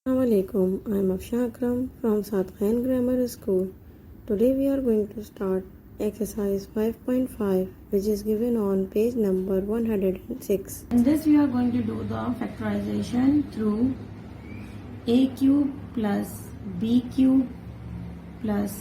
Assalamualaikum. I am Afsha Akram from South Khain Grammar School. Today we are going to start exercise 5.5 which is given on page number 106. In this we are going to do the factorization through a cube plus b cube plus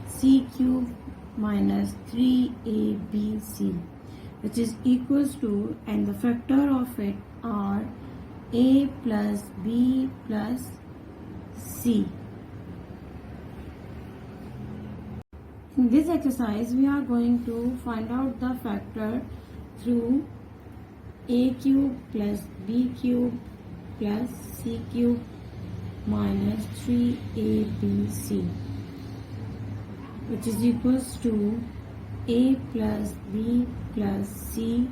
c cube minus 3abc, which is equals to, and the factor of it are a plus b plus c. In this exercise we are going to find out the factor through a cube plus b cube plus c cube minus 3abc, which is equals to a plus b plus c,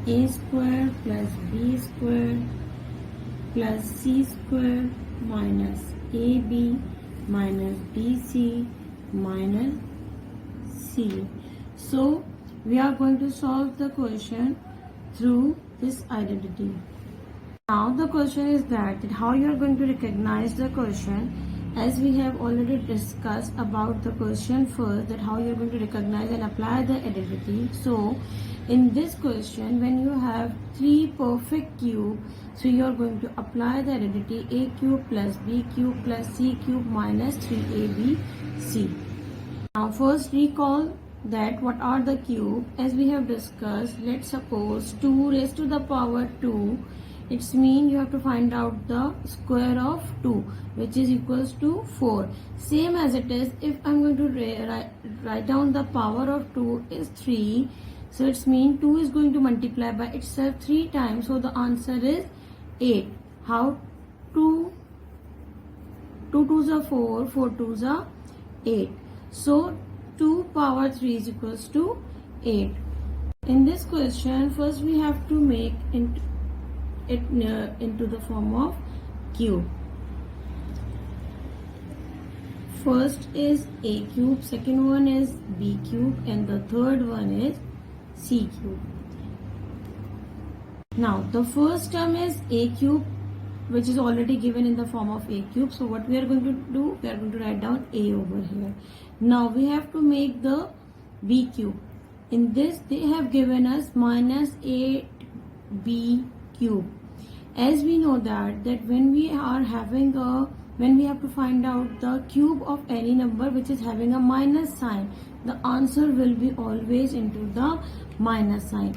a square plus b square plus c square minus ab minus bc minus c. So we are going to solve the question through this identity. Now the question is that how you are going to recognize the question, as we have already discussed about the question first, that how you are going to recognize and apply the identity. So in this question, when you have three perfect cube, so you are going to apply the identity a cube plus b cube plus c cube minus 3abc. Now first recall that what are the cube. As we have discussed, let's suppose 2 raised to the power 2, it's mean you have to find out the square of 2, which is equals to 4. Same as it is, if I'm going to write down the power of 2 is 3, so it's mean 2 is going to multiply by itself 3 times, so the answer is 8. How? 2 2s are 4, 4 2s are 8. So 2 power 3 is equals to 8. In this question, first we have to make it into the form of cube. First is a cube, second one is b cube, and the third one is c cube. Now the first term is a cube, which is already given in the form of a cube. So what we are going to do, we are going to write down a over here. Now we have to make the b cube. In this they have given us minus 8b cube. As we know that when we are having when we have to find out the cube of any number which is having a minus sign, the answer will be always into the minus sign.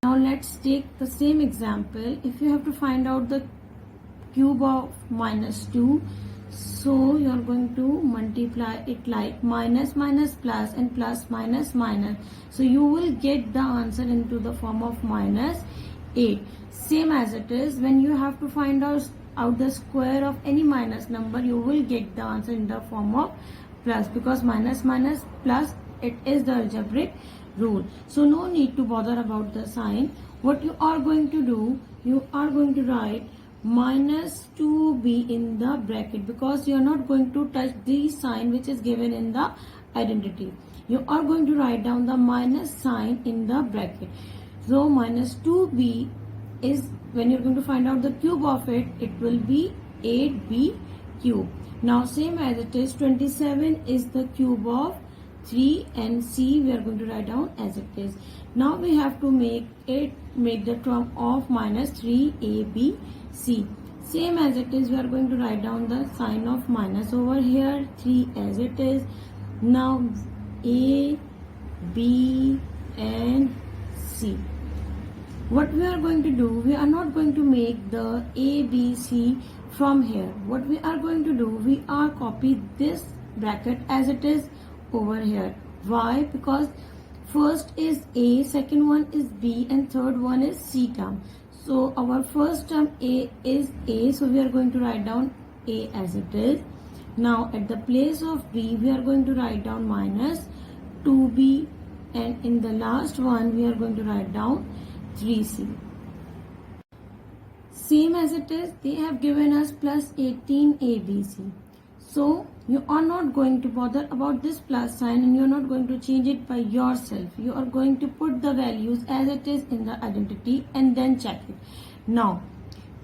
Now let's take the same example. If you have to find out the cube of minus 2, so you are going to multiply it like minus minus plus and plus minus minus, so you will get the answer into the form of minus 8. Same as it is, when you have to find out the square of any minus number, you will get the answer in the form of plus, because minus minus plus, it is the algebraic rule. So no need to bother about the sign. What you are going to do, you are going to write minus 2b in the bracket, because you are not going to touch the sign which is given in the identity. You are going to write down the minus sign in the bracket. So minus 2b is, when you're going to find out the cube of it, it will be 8b cube. Now same as it is, 27 is the cube of 3, and c we are going to write down as it is. Now we have to make the term of minus 3abc. Same as it is, we are going to write down the sign of minus over here, 3 as it is. Now a, b and c. What we are going to do, we are not going to make the a, b, c from here. What we are going to do, we are copy this bracket as it is over here. Why? Because first is a, second one is b, and third one is c term. So our first term a is a, so we are going to write down a as it is. Now at the place of b, we are going to write down minus 2b, and in the last one we are going to write down 3c. Same as it is, they have given us plus 18abc. So you are not going to bother about this plus sign, and you are not going to change it by yourself. You are going to put the values as it is in the identity and then check it. Now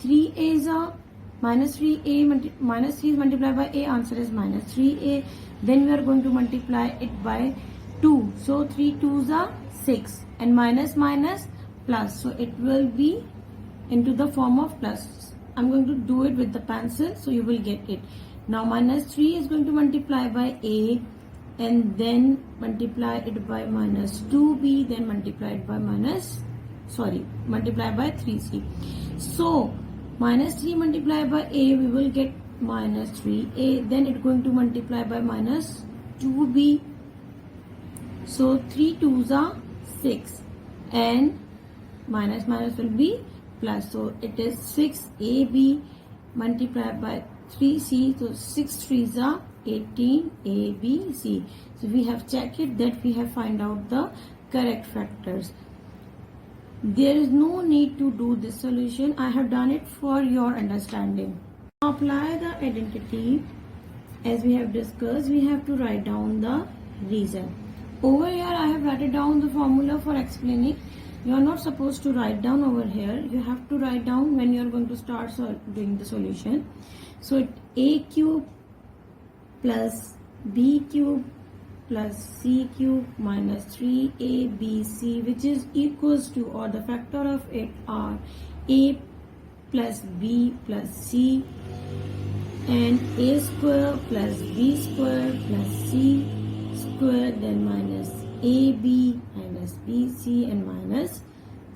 3a is a minus 3a, minus 3 is multiplied by a, answer is minus 3a. Then we are going to multiply it by 2. So 3 2s are 6 and minus minus plus. So it will be into the form of plus. I'm going to do it with the pencil so you will get it. Now minus 3 is going to multiply by a and then multiply it by minus 2b, then multiply it by multiply by 3c. So minus 3 multiplied by a, we will get minus 3a, then it's going to multiply by minus 2b. So 3 2s are 6 and minus minus will be plus. So it is 6ab multiplied by 3c. So 6 3s are 18abc. So we have checked it that we have find out the correct factors. There is no need to do this solution. I have done it for your understanding. Apply the identity. As we have discussed, we have to write down the reason. Over here I have written down the formula for explaining. You are not supposed to write down over here. You have to write down when you are going to start doing the solution. So a cube plus b cube plus c cube minus 3abc, which is equals to, or the factor of it are a plus b plus c and a square plus b square plus c square, then minus ab minus bc and minus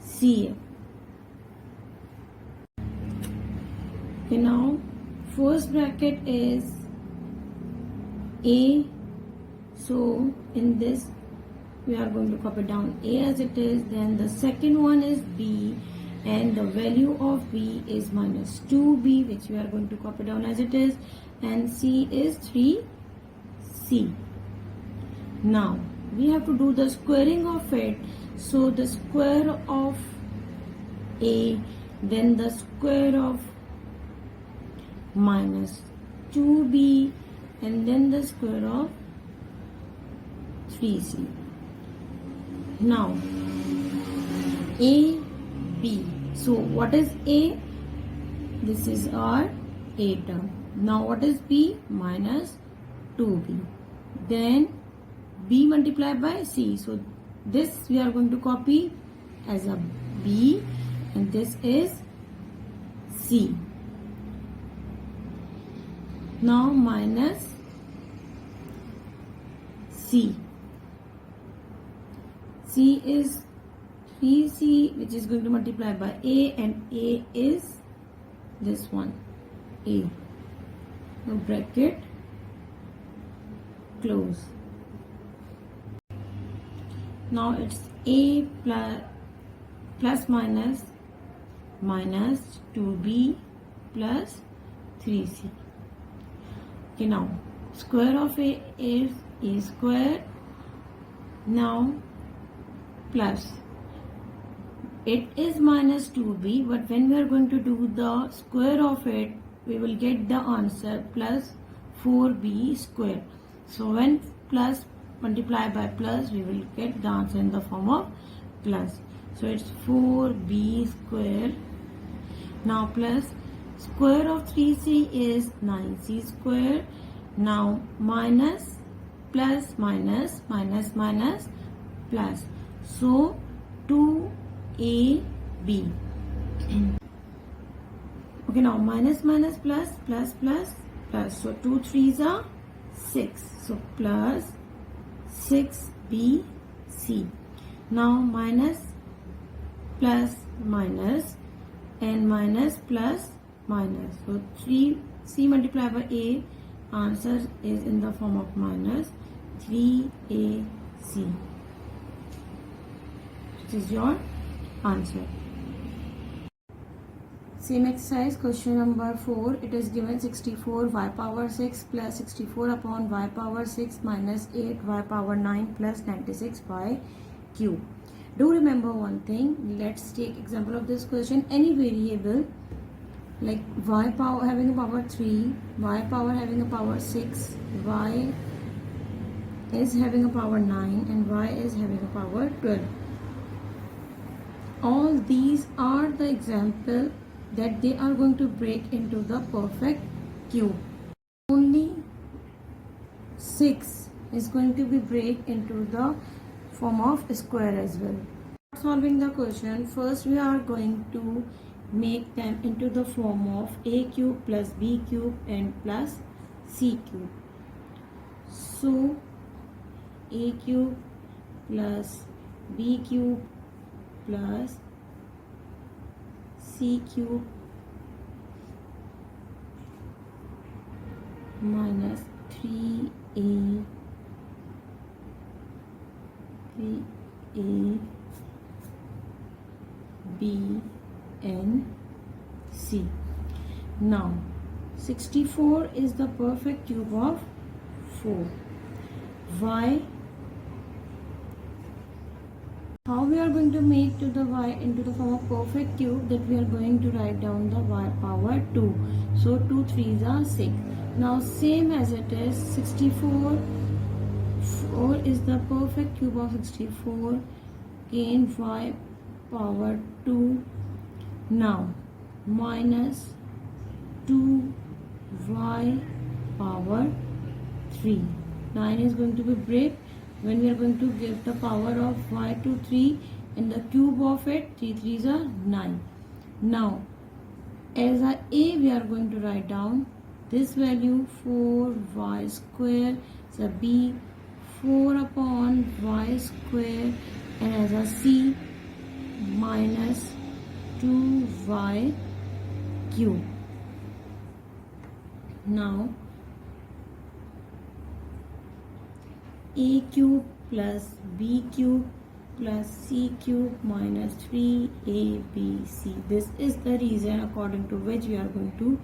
c. Okay, now first bracket is a. So in this we are going to copy down a as it is. Then the second one is b and the value of b is minus 2b, which we are going to copy down as it is, and c is 3c. Now we have to do the squaring of it. So the square of a, then the square of minus 2b, and then the square of 3c. Now a, b. So what is a? This is our a term. Now what is b? Minus 2b. Then b multiplied by c. So this we are going to copy as a b and this is c. Now minus c. C is 3c, which is going to multiply by a, and a is this one, a. Now bracket close. Now it's a plus minus minus 2b plus 3c. Okay, now square of a is a square. Now plus it is minus 2b, but when we are going to do the square of it, we will get the answer plus 4b square. So when plus multiply by plus, we will get the answer in the form of plus. So it's 4b square. Now plus square of 3c is 9c square. Now minus plus minus minus minus plus. So 2ab. Okay, now minus minus plus plus plus plus. So 2 3s are 6. So plus 6bc. Now minus plus minus and minus plus minus. So 3c multiplied by a, answer is in the form of minus 3ac. This is your answer. Same exercise, question number 4. It is given 64 y power 6 plus 64 upon y power 6 minus 8 y power 9 plus 96 y cube. Do remember one thing. Let's take example of this question. Any variable like y power having a power 3, y power having a power 6, y is having a power 9 and y is having a power 12. All these are the example that they are going to break into the perfect cube. Only 6 is going to be break into the form of square as well. Solving the question, first we are going to make them into the form of a cube plus b cube and plus c cube. So a cube plus b cube plus c cube minus 3a b and c. Now 64 is the perfect cube of 4. Y, how we are going to make to the y into the form of perfect cube, that we are going to write down the y power 2. So 2 3s are 6. Now same as it is, 64 4 is the perfect cube of 64, again y power 2. Now minus 2y power 3. 9 is going to be break when we are going to give the power of y to 3 and the cube of it, 3 3s are 9. Now as a we are going to write down this value 4y square, as a b 4 upon y square, and as a c minus 2y cube. Now a cube plus b cube plus c cube minus 3abc. This is the reason according to which we are going to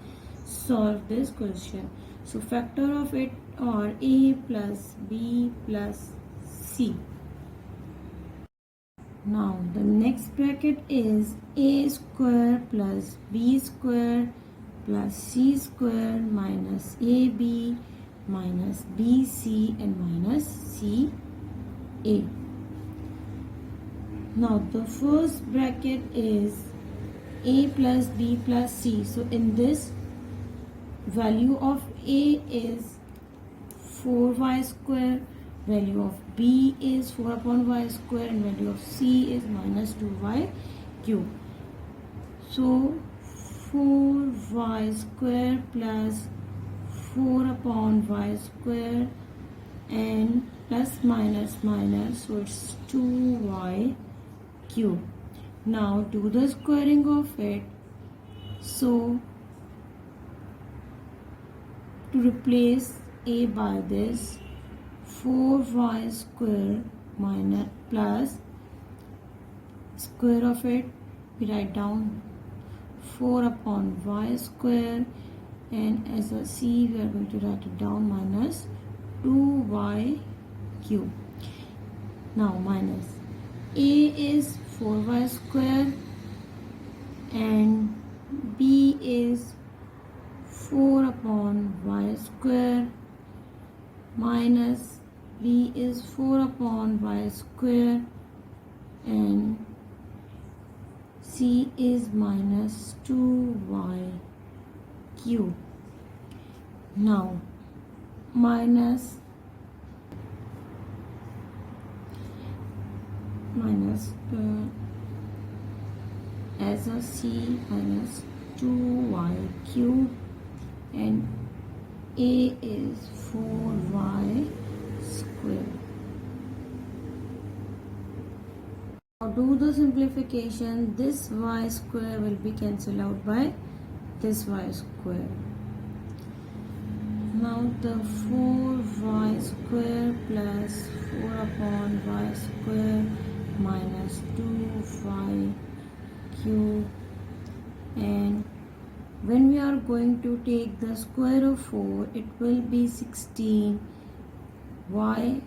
solve this question. So factor of it are a plus b plus c. Now the next bracket is a square plus b square plus c square minus ab minus bc and minus ca. Now the first bracket is a plus b plus c. So in this, value of a is 4y square, value of b is 4 upon y square, and value of c is minus 2y cube. So 4y square plus 4 upon y square and plus minus minus, so it's 2y cube. Now do the squaring of it. So to replace a by this, 4y square minus plus square of it, we write down 4 upon y square, and as a c we are going to write it down minus 2y cube. Now minus a is 4y square and b is 4 upon y square minus b is 4 upon y square and c is minus 2y cube. Now minus as a c minus 2y cube and a is 4y square. Now do the simplification. This y square will be cancelled out by this y square. Now the 4y square plus 4 upon y square minus 2y cube, and when we are going to take the square of 4, it will be 16. Y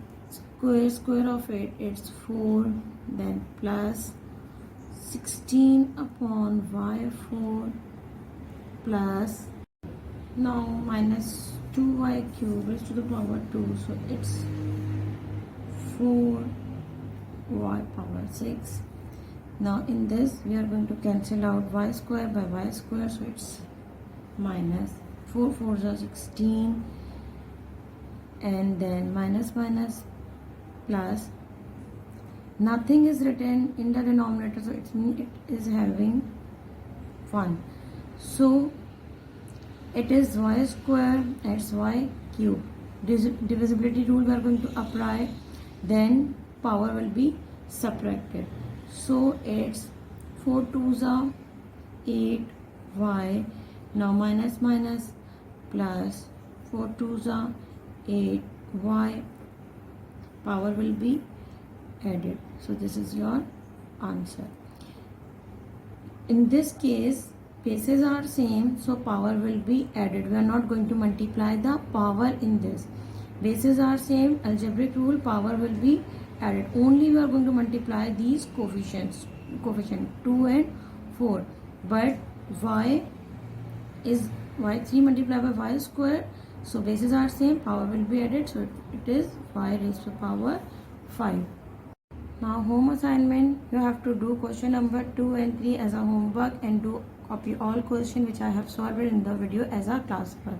square of it, it's 4, then plus 16 upon y4 plus, now minus 2y cube raised to the power 2, so it's 4y power 6 Now in this we are going to cancel out y square by y square, so it's minus 4 4s are 16, and then minus minus plus. Nothing is written in the denominator, so it means it is having 1. So it is y square, it's y cube. Divisibility rule we are going to apply, then power will be subtracted. So it's 4 2s are 8y. Now minus minus plus 4 2s are 8y. Power will be added. So this is your answer. In this case, bases are same, so power will be added. We are not going to multiply the power in this. Bases are same, algebraic rule, power will be added. Only we are going to multiply these coefficient 2 and 4. But y 3 multiplied by y square, so bases are same, power will be added, so it is y raised to power 5. Now home assignment, you have to do question number 2 and 3 as a homework and do copy all question which I have solved in the video as a class work.